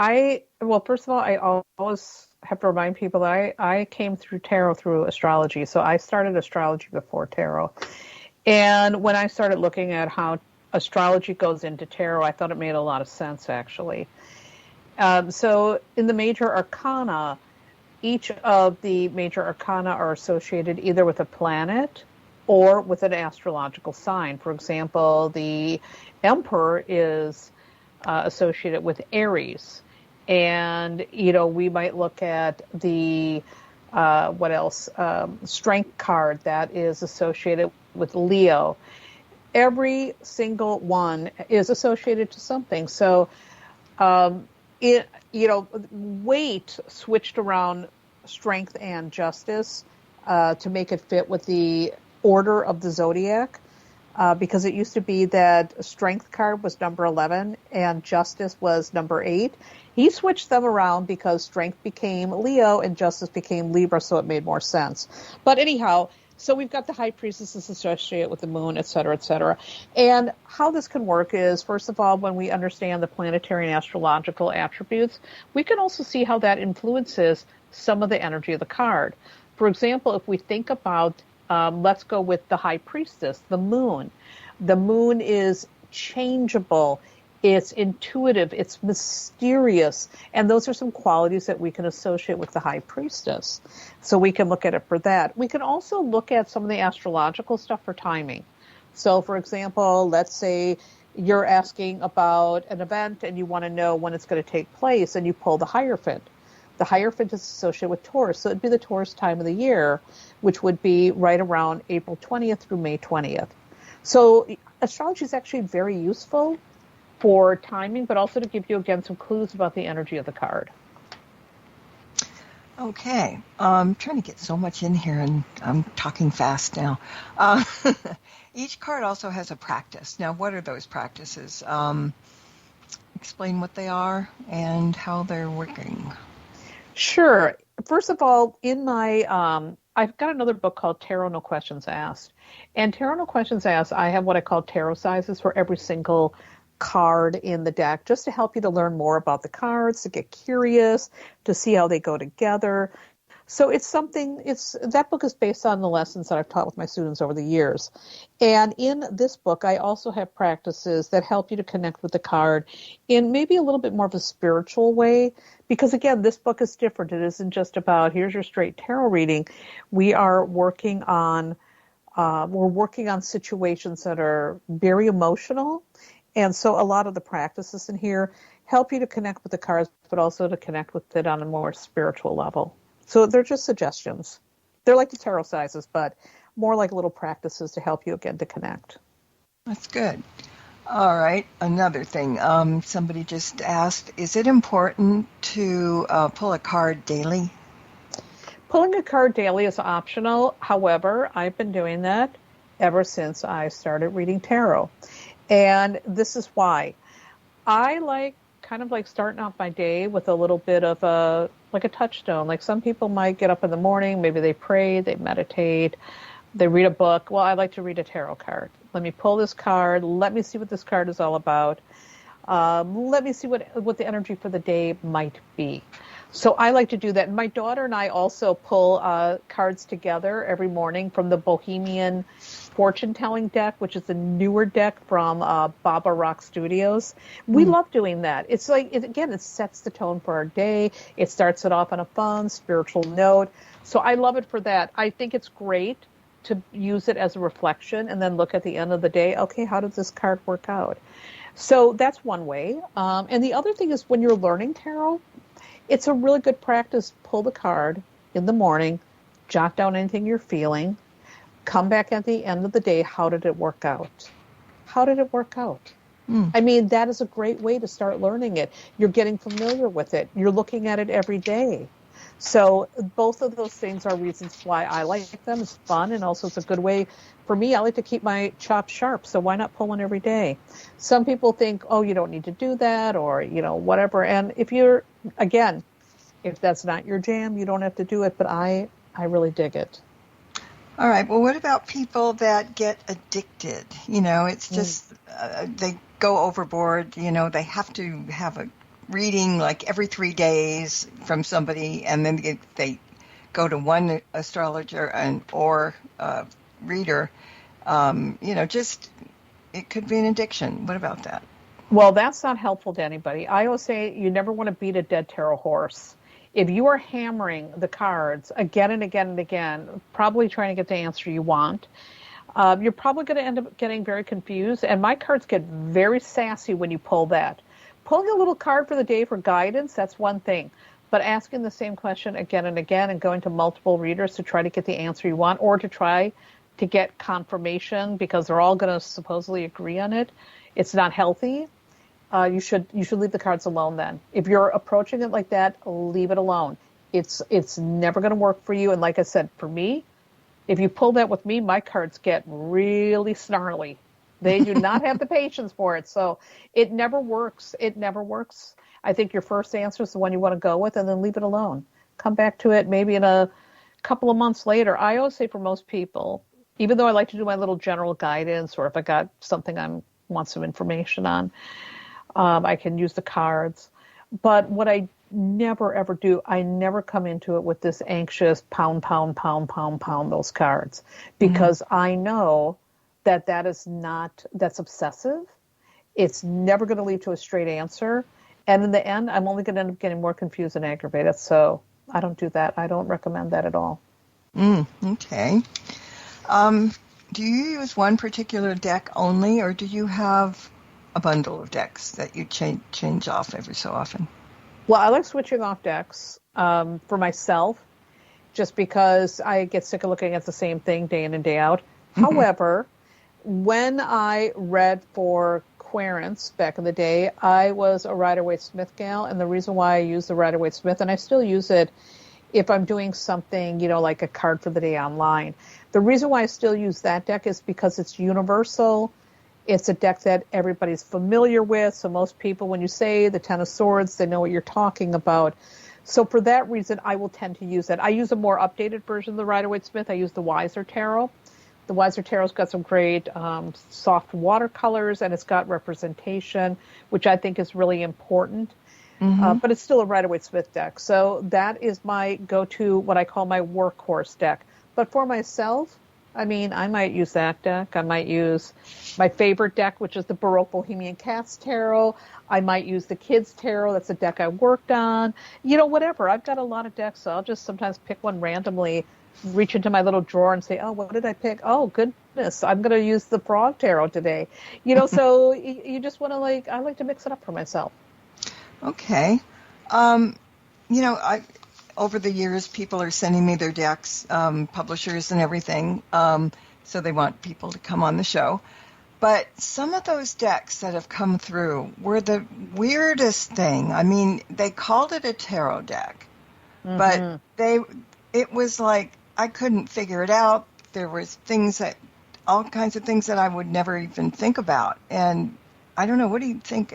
C: Well, first of all, I always have to remind people that I came through tarot through astrology. So I started astrology before tarot. And when I started looking at how astrology goes into tarot, I thought it made a lot of sense, actually. So in the major arcana, each of the major arcana are associated either with a planet or with an astrological sign. For example, the Emperor is associated with Aries. And, we might look at the, Strength card that is associated with Leo. Every single one is associated to something. So, weight switched around strength and justice to make it fit with the order of the zodiac. Because it used to be that strength card was number 11 and justice was number 8. He switched them around because strength became Leo and justice became Libra, so it made more sense. But anyhow, so we've got the high priestess associated with the moon, et cetera, et cetera. And how this can work is, first of all, when we understand the planetary and astrological attributes, we can also see how that influences some of the energy of the card. For example, if we think about let's go with the high priestess, the moon. The moon is changeable. It's intuitive. It's mysterious. And those are some qualities that we can associate with the high priestess. So we can look at it for that. We can also look at some of the astrological stuff for timing. So, for example, let's say you're asking about an event and you want to know when it's going to take place, and you pull the Hierophant. The Hierophant is associated with Taurus, so it'd be the Taurus time of the year, which would be right around April 20th through May 20th. So astrology is actually very useful for timing, but also to give you, again, some clues about the energy of the card.
B: Okay. I'm trying to get so much in here, and I'm talking fast now. Each card also has a practice. Now, what are those practices? Explain what they are and how they're working.
C: Sure. First of all, in my I've got another book called Tarot No Questions Asked. And Tarot No Questions Asked, I have what I call tarot sizes for every single card in the deck, just to help you to learn more about the cards, to get curious, to see how they go together. So that book is based on the lessons that I've taught with my students over the years. And in this book, I also have practices that help you to connect with the card in maybe a little bit more of a spiritual way. Because again, this book is different. It isn't just about, here's your straight tarot reading. We are working on, situations that are very emotional. And so a lot of the practices in here help you to connect with the cards, but also to connect with it on a more spiritual level. So they're just suggestions. They're like the tarot sizes, but more like little practices to help you again to connect.
B: That's good. All right. Another thing. Somebody just asked, is it important to pull a card daily?
C: Pulling a card daily is optional. However, I've been doing that ever since I started reading tarot. And this is why. I kind of like starting off my day with a little bit of a touchstone. Like some people might get up in the morning, maybe they pray, they meditate, they read a book. Well, I like to read a tarot card. Let me pull this card. Let me see what this card is all about. Let me see what the energy for the day might be. So I like to do that. My daughter and I also pull cards together every morning from the Bohemian fortune-telling deck, which is a newer deck from Baba Rock Studios. We love doing that. It's like, it sets the tone for our day. It starts it off on a fun, spiritual note. So I love it for that. I think it's great to use it as a reflection and then look at the end of the day, okay, how does this card work out? So that's one way. And the other thing is when you're learning tarot, it's a really good practice. Pull the card in the morning, jot down anything you're feeling, come back at the end of the day. How did it work out? How did it work out? I mean, that is a great way to start learning it. You're getting familiar with it. You're looking at it every day. So both of those things are reasons why I like them. It's fun, and also it's a good way for me. I like to keep my chops sharp, so why not pull one every day? Some people think, oh, you don't need to do that, or, whatever. And if that's not your jam, you don't have to do it, but I really dig it.
B: All right. Well, what about people that get addicted? It's just they go overboard. They have to have a reading like every 3 days from somebody, and then they go to one astrologer or reader. It could be an addiction. What about that?
C: Well, that's not helpful to anybody. I always say you never want to beat a dead tarot horse. If you are hammering the cards again and again and again, probably trying to get the answer you want, you're probably going to end up getting very confused. And my cards get very sassy when you pull that. Pulling a little card for the day for guidance, that's one thing. But asking the same question again and again and going to multiple readers to try to get the answer you want, or to try to get confirmation because they're all going to supposedly agree on it, it's not healthy. You should leave the cards alone then. If you're approaching it like that, leave it alone. It's never going to work for you. And like I said, for me, if you pull that with me, my cards get really snarly. They do not have the patience for it. So it never works. It never works. I think your first answer is the one you want to go with, and then leave it alone. Come back to it maybe in a couple of months later. I always say for most people, even though I like to do my little general guidance, or if I got something I want some information on, I can use the cards. But what I never, ever do, I never come into it with this anxious pound those cards. Because I know that's obsessive. It's never going to lead to a straight answer. And in the end, I'm only going to end up getting more confused and aggravated. So I don't do that. I don't recommend that at all.
B: Okay. Do you use one particular deck only, or do you have a bundle of decks that you change off every so often?
C: Well, I like switching off decks for myself, just because I get sick of looking at the same thing day in and day out. However, when I read for Querence back in the day, I was a Rider-Waite-Smith gal, and the reason why I used the Rider-Waite-Smith, and I still use it, if I'm doing something, like a card for the day online. The reason why I still use that deck is because it's universal. It's a deck that everybody's familiar with. So most people, when you say the Ten of Swords, they know what you're talking about. So for that reason, I will tend to use it. I use a more updated version of the Rider-Waite-Smith. I use the Wiser Tarot. The Wiser Tarot's got some great soft watercolors, and it's got representation, which I think is really important. But it's still a Rider-Waite-Smith deck. So that is my go-to, what I call my workhorse deck. But for myself, I might use that deck. I might use my favorite deck, which is the Baroque Bohemian Cats Tarot. I might use the Kids Tarot. That's a deck I worked on. Whatever. I've got a lot of decks, so I'll just sometimes pick one randomly, reach into my little drawer and say, oh, what did I pick? Oh, goodness, I'm going to use the Frog Tarot today. So you just want to, I like to mix it up for myself.
B: Okay. Over the years, people are sending me their decks, publishers and everything, so they want people to come on the show. But some of those decks that have come through were the weirdest thing. They called it a tarot deck, but it was like I couldn't figure it out. There was all kinds of things that I would never even think about. And I don't know, what do you think?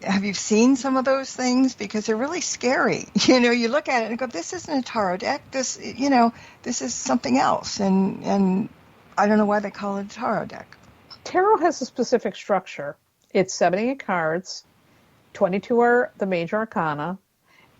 B: Have you seen some of those things? Because they're really scary. You look at it and go, this isn't a tarot deck. This is something else. And I don't know why they call it a tarot deck.
C: Tarot has a specific structure. It's 78 cards, 22 are the major arcana,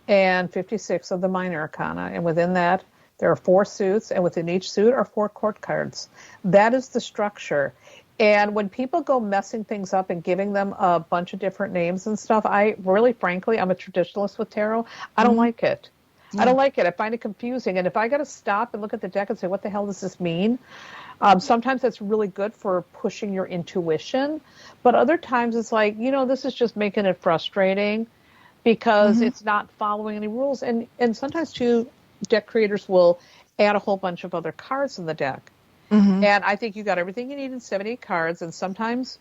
C: and 56 of the minor arcana. And within that, there are 4 suits, and within each suit are 4 court cards. That is the structure. And when people go messing things up and giving them a bunch of different names and stuff, frankly, I'm a traditionalist with tarot. I don't like it. Yeah. I don't like it. I find it confusing. And if I got to stop and look at the deck and say, what the hell does this mean? Sometimes that's really good for pushing your intuition. But other times it's like, this is just making it frustrating because it's not following any rules. And sometimes, too, deck creators will add a whole bunch of other cards in the deck. And I think you got everything you need in 78 cards. And sometimes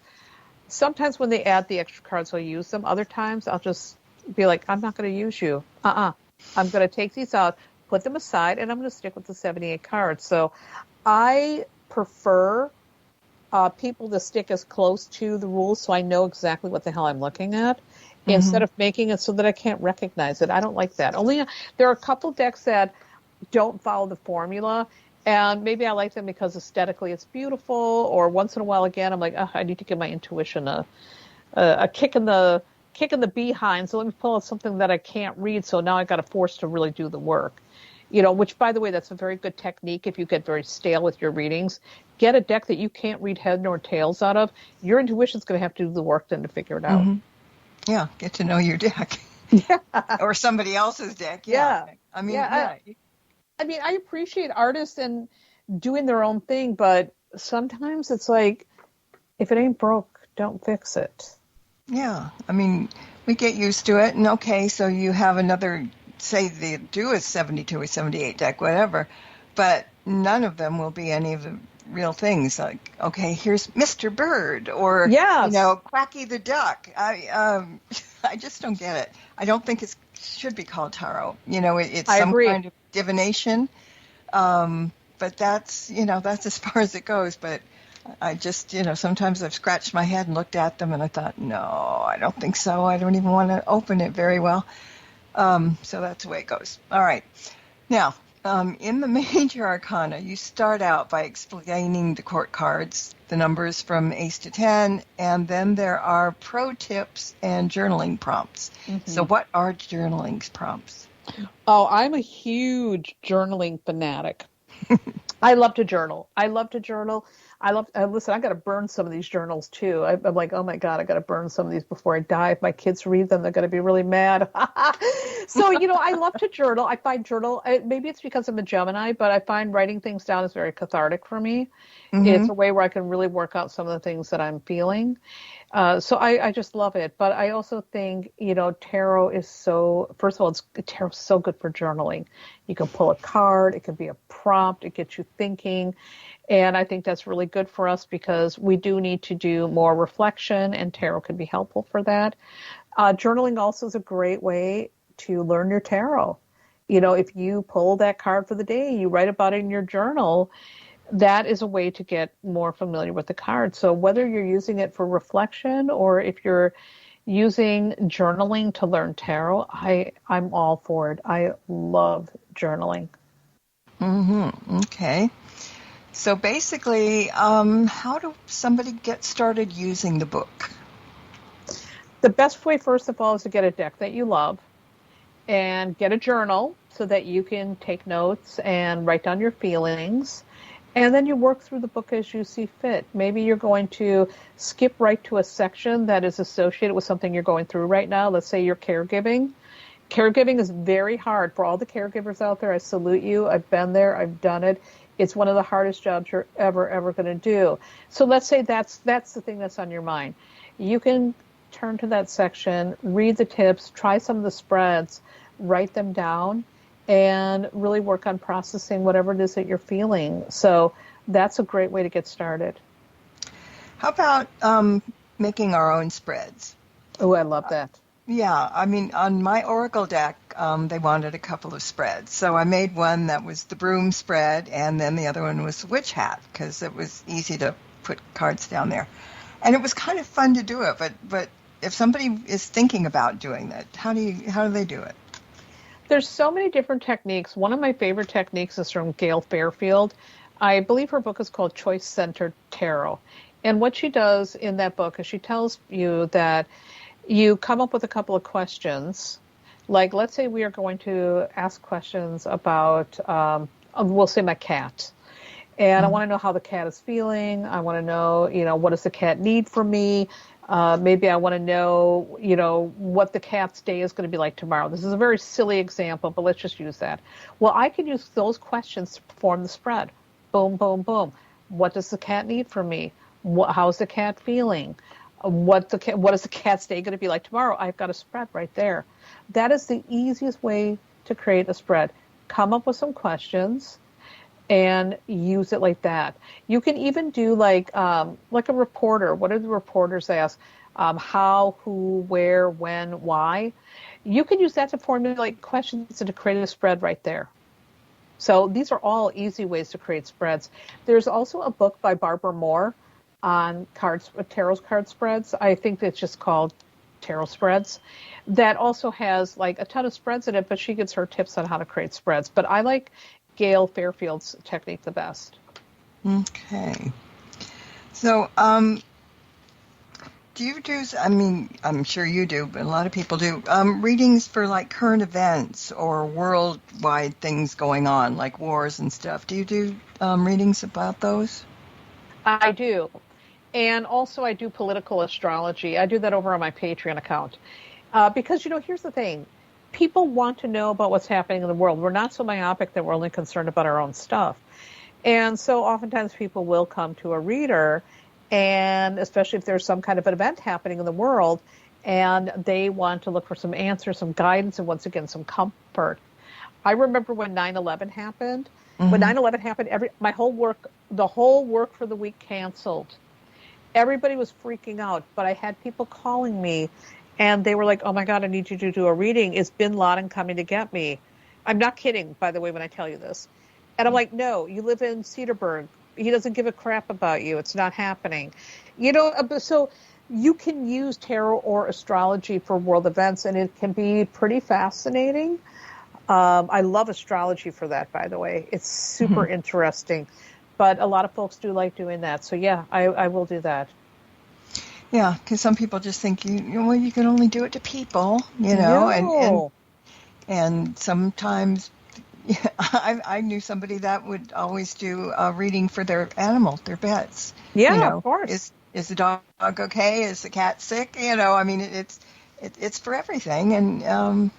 C: when they add the extra cards, I'll use them. Other times I'll just be like, I'm not going to use you. I'm going to take these out, put them aside, and I'm going to stick with the 78 cards. So I prefer people to stick as close to the rules so I know exactly what the hell I'm looking at instead of making it so that I can't recognize it. I don't like that. There are a couple decks that don't follow the formula. And maybe I like them because aesthetically it's beautiful, or once in a while again I'm like, I need to give my intuition a kick in the behind. So let me pull out something that I can't read. So now I got to force to really do the work. Which, by the way, that's a very good technique if you get very stale with your readings. Get a deck that you can't read head nor tails out of. Your intuition's going to have to do the work then to figure it out.
B: Yeah, get to know your deck. Or somebody else's deck.
C: Yeah.
B: I
C: I appreciate artists and doing their own thing, but sometimes it's like, if it ain't broke, don't fix it.
B: Yeah. We get used to it, and okay, so you have another, say they do a 72 or 78 deck, whatever, but none of them will be any of the real things. Like, okay, here's Mr. Bird, or, Quacky the Duck. I just don't get it. I don't think it should be called tarot. It's some kind of divination, but that's as far as it goes. But I just sometimes I've scratched my head and looked at them and I thought, no, I don't think so. I don't even want to open it very well. So that's the way it goes. All right. Now, in the major arcana, you start out by explaining the court cards, the numbers from ace to 10, and then there are pro tips and journaling prompts. So what are journaling prompts?
C: Oh, I'm a huge journaling fanatic. I love to journal. Listen, I got to burn some of these journals too. I'm like, oh my God, I got to burn some of these before I die. If my kids read them, they're going to be really mad. So, I love to journal. I find maybe it's because I'm a Gemini, but I find writing things down is very cathartic for me. It's a way where I can really work out some of the things that I'm feeling. So I just love it. But I also think, tarot is first of all, tarot is so good for journaling. You can pull a card. It can be a prompt. It gets you thinking. And I think that's really good for us because we do need to do more reflection, and tarot can be helpful for that. Journaling also is a great way to learn your tarot. if you pull that card for the day, you write about it in your journal, that is a way to get more familiar with the card. So whether you're using it for reflection or if you're using journaling to learn tarot, I'm all for it. I love journaling.
B: Okay. So basically, how do somebody get started using the book?
C: The best way, first of all, is to get a deck that you love and get a journal so that you can take notes and write down your feelings. And then you work through the book as you see fit. Maybe you're going to skip right to a section that is associated with something you're going through right now. Let's say you're caregiving. Caregiving is very hard. For all the caregivers out there, I salute you. I've been there. I've done it. It's one of the hardest jobs you're ever going to do. So let's say that's the thing that's on your mind. You can turn to that section, read the tips, try some of the spreads, write them down, and really work on processing whatever it is that you're feeling. So that's a great way to get started.
B: How about making our own spreads?
C: Oh, I love that.
B: Yeah, I mean, on my Oracle deck, they wanted a couple of spreads. So I made one that was the broom spread, and then the other one was the witch hat, because it was easy to put cards down there. And it was kind of fun to do it, but if somebody is thinking about doing that, how do they do it?
C: There's so many different techniques. One of my favorite techniques is from Gail Fairfield. I believe her book is called Choice Centered Tarot. And what she does in that book is she tells you that you come up with a couple of questions. Like, let's say we are going to ask questions about, we'll say my cat. And I want to know how the cat is feeling. I want to know, what does the cat need from me? Maybe I want to know, what the cat's day is going to be like tomorrow. This is a very silly example, but let's just use that. Well, I can use those questions to form the spread. Boom, boom, boom. What does the cat need from me? How's the cat feeling? What is the cat's day going to be like tomorrow? I've got a spread right there. That is the easiest way to create a spread. Come up with some questions and use it like that. You can even do like a reporter. What do the reporters ask? How, who, where, when, why? You can use that to formulate questions and to create a spread right there. So these are all easy ways to create spreads. There's also a book by Barbara Moore on tarot card spreads. I think it's just called Tarot Spreads. That also has like a ton of spreads in it, but she gives her tips on how to create spreads. But I like Gail Fairfield's technique the best.
B: Okay. So, do you do, I'm sure you do, but a lot of people do, readings for like current events or worldwide things going on, like wars and stuff? Do you do readings about those?
C: I do. And also I do political astrology. I do that over on my Patreon account. Because, here's the thing. People want to know about what's happening in the world. We're not so myopic that we're only concerned about our own stuff. And so oftentimes people will come to a reader, and especially if there's some kind of an event happening in the world, and they want to look for some answers, some guidance, and once again, some comfort. I remember when 9/11 happened. Mm-hmm. When 9/11 happened, the whole work for the week canceled. Everybody was freaking out, but I had people calling me, and they were like, oh, my God, I need you to do a reading. Is bin Laden coming to get me? I'm not kidding, by the way, when I tell you this. And I'm like, no, you live in Cedarburg. He doesn't give a crap about you. It's not happening. So you can use tarot or astrology for world events, and it can be pretty fascinating. I love astrology for that, by the way. It's super interesting. But a lot of folks do like doing that. So, yeah, I will do that.
B: Yeah, because some people just think, you can only do it to people, No. And sometimes I knew somebody that would always do a reading for their animal, their pets.
C: Yeah, of course.
B: Is the dog okay? Is the cat sick? It's for everything. And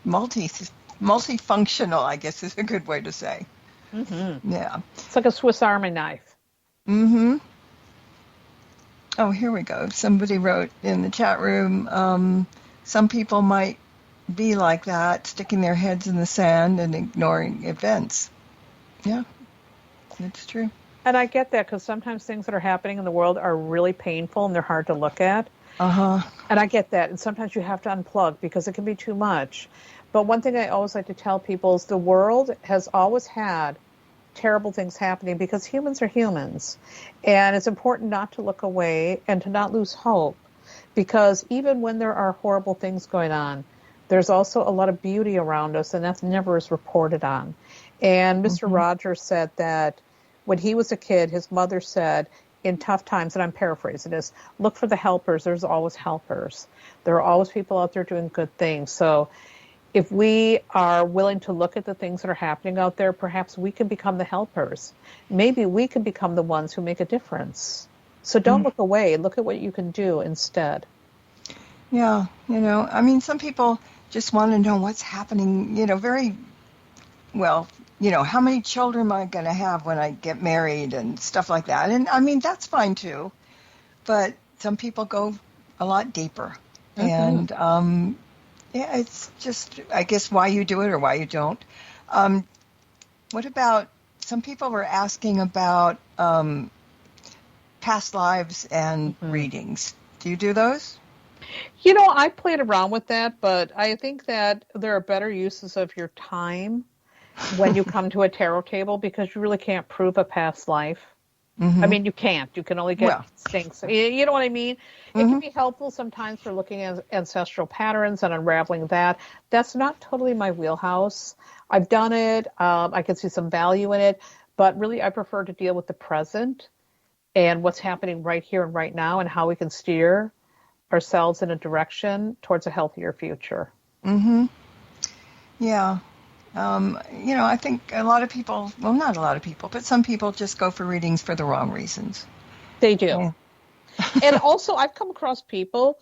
B: multifunctional, I guess, is a good way to say. Mm-hmm. Yeah.
C: It's like a Swiss Army knife.
B: Mm-hmm. Oh, here we go. Somebody wrote in the chat room, some people might be like that, sticking their heads in the sand and ignoring events. Yeah, that's true.
C: And I get that because sometimes things that are happening in the world are really painful and they're hard to look at.
B: Uh-huh.
C: And I get that. And sometimes you have to unplug because it can be too much. But one thing I always like to tell people is the world has always had terrible things happening because humans are humans. And it's important not to look away and to not lose hope, because even when there are horrible things going on, there's also a lot of beauty around us, and that's never is reported on. And Mr. Rogers said that when he was a kid, his mother said, in tough times, and I'm paraphrasing this, look for the helpers. There's always helpers. There are always people out there doing good things. So if we are willing to look at the things that are happening out there, perhaps we can become the helpers. Maybe we can become the ones who make a difference. So don't look away. Look at what you can do instead.
B: Yeah, I mean, some people just want to know what's happening, very well, how many children am I going to have when I get married and stuff like that. And I mean, that's fine too. But some people go a lot deeper. And yeah, it's just, I guess, why you do it or why you don't. What about, some people were asking about past lives and readings. Do you do those?
C: I played around with that, but I think that there are better uses of your time when you come to a tarot table, because you really can't prove a past life. I mean, you can't. You can only get instincts. You know what I mean? It can be helpful sometimes for looking at ancestral patterns and unraveling that. That's not totally my wheelhouse. I've done it. I can see some value in it. But really, I prefer to deal with the present and what's happening right here and right now, and how we can steer ourselves in a direction towards a healthier future.
B: Yeah. I think a lot of people, well, not a lot of people, but some people just go for readings for the wrong reasons.
C: They do.
B: Yeah.
C: And also, I've come across people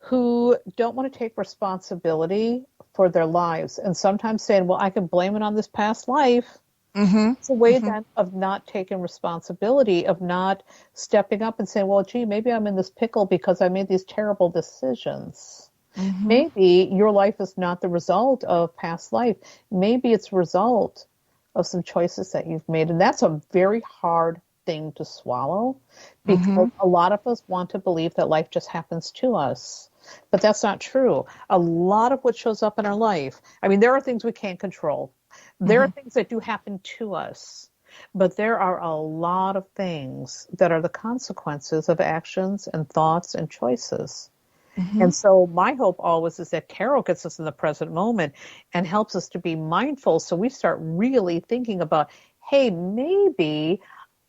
C: who don't want to take responsibility for their lives, and sometimes saying, well, I can blame it on this past life. It's a way then of not taking responsibility, of not stepping up and saying, well, gee, maybe I'm in this pickle because I made these terrible decisions. Maybe your life is not the result of past life. Maybe it's a result of some choices that you've made. And that's a very hard thing to swallow, because a lot of us want to believe that life just happens to us. But that's not true. A lot of what shows up in our life, I mean, there are things we can't control. There are things that do happen to us. But there are a lot of things that are the consequences of actions and thoughts and choices. And so my hope always is that tarot gets us in the present moment and helps us to be mindful, so we start really thinking about, hey, maybe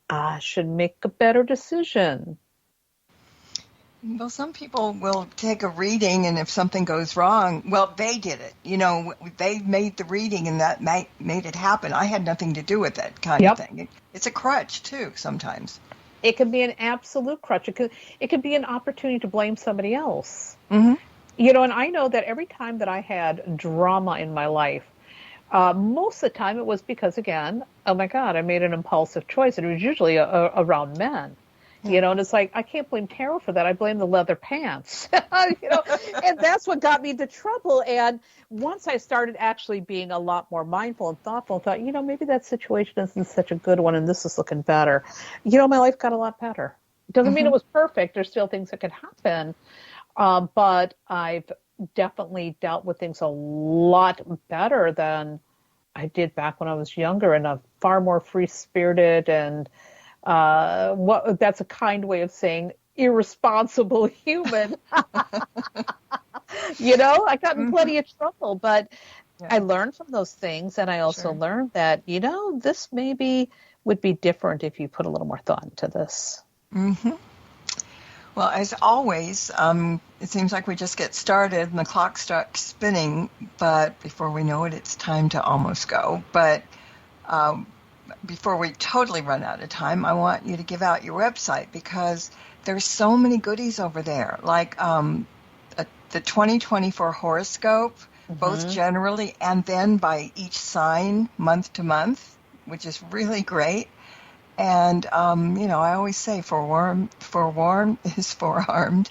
C: I should make a better decision.
B: Well, some people will take a reading, and if something goes wrong, well, they did it. They made the reading, and that made it happen. I had nothing to do with it, kind of thing. It's a crutch, too, sometimes.
C: It can be an absolute crutch. It could be an opportunity to blame somebody else. And I know that every time that I had drama in my life, most of the time it was because, again, oh my God, I made an impulsive choice. And it was usually around men. And it's like, I can't blame tarot for that. I blame the leather pants, and that's what got me into trouble. And once I started actually being a lot more mindful and thoughtful, I thought, maybe that situation isn't such a good one, and this is looking better. My life got a lot better. It doesn't mean it was perfect. There's still things that could happen. But I've definitely dealt with things a lot better than I did back when I was younger, and a far more free-spirited and that's a kind way of saying irresponsible human. I got in plenty of trouble, but I learned from those things. And I also learned that, this maybe would be different if you put a little more thought into this.
B: Well, as always, it seems like we just get started and the clock starts spinning, but before we know it, it's time to almost go. But before we totally run out of time, I want you to give out your website, because there's so many goodies over there, like the 2024 horoscope, both generally and then by each sign month to month, which is really great. And, I always say forewarned is forearmed.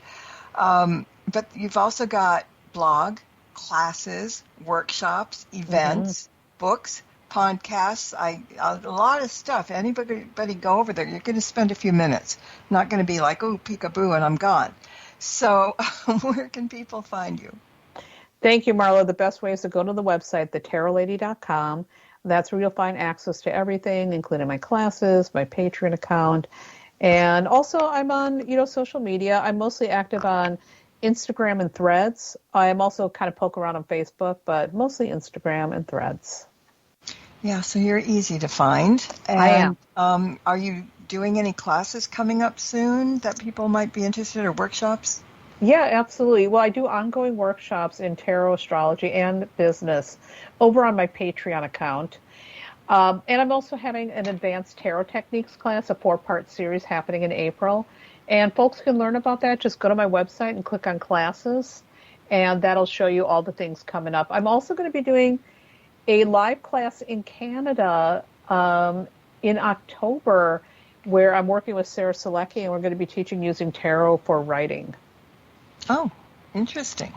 B: But you've also got blog, classes, workshops, events, books, podcasts, a lot of stuff. Anybody go over there, you're going to spend a few minutes. Not going to be like, oh, peekaboo, and I'm gone. So where can people find you?
C: Thank you, Marla. The best way is to go to the website, thetarotlady.com. That's where you'll find access to everything, including my classes, my Patreon account. And also, I'm on, social media. I'm mostly active on Instagram and Threads. I'm also kind of poke around on Facebook, but mostly Instagram and Threads.
B: Yeah, so you're easy to find. And,
C: I am.
B: Are you doing any classes coming up soon that people might be interested, or workshops?
C: Yeah, absolutely. Well, I do ongoing workshops in tarot, astrology, and business over on my Patreon account. And I'm also having an advanced tarot techniques class, a 4-part series happening in April. And folks can learn about that. Just go to my website and click on classes, and that'll show you all the things coming up. I'm also going to be doing a live class in Canada in October, where I'm working with Sarah Selecki, and we're going to be teaching using tarot for writing.
B: Oh, interesting.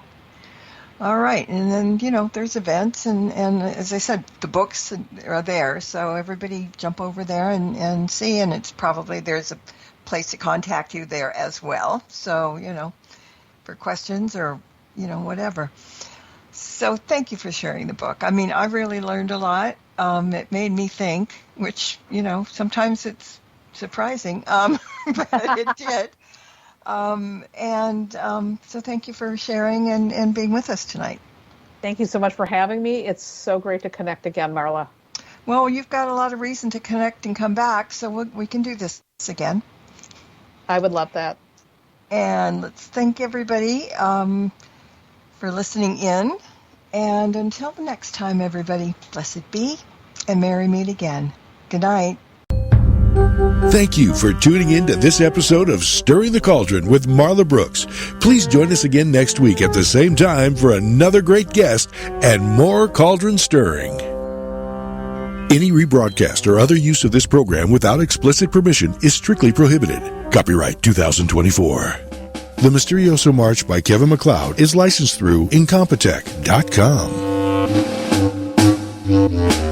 B: All right. And then, there's events. And as I said, the books are there. So everybody jump over there and see. And it's probably there's a place to contact you there as well. So, for questions or, whatever. So thank you for sharing the book. I mean, I really learned a lot. It made me think, which, sometimes it's surprising, but it did. So thank you for sharing and being with us tonight.
C: Thank you so much for having me. It's so great to connect again, Marla.
B: Well, you've got a lot of reason to connect and come back, so we can do this again.
C: I would love that.
B: And let's thank everybody for listening in. And until the next time, everybody, blessed be, and merry meet again. Good night.
A: Thank you for tuning in to this episode of Stirring the Cauldron with Marla Brooks. Please join us again next week at the same time for another great guest and more cauldron stirring. Any rebroadcast or other use of this program without explicit permission is strictly prohibited. Copyright 2024. The Mysterioso March by Kevin MacLeod is licensed through Incompetech.com.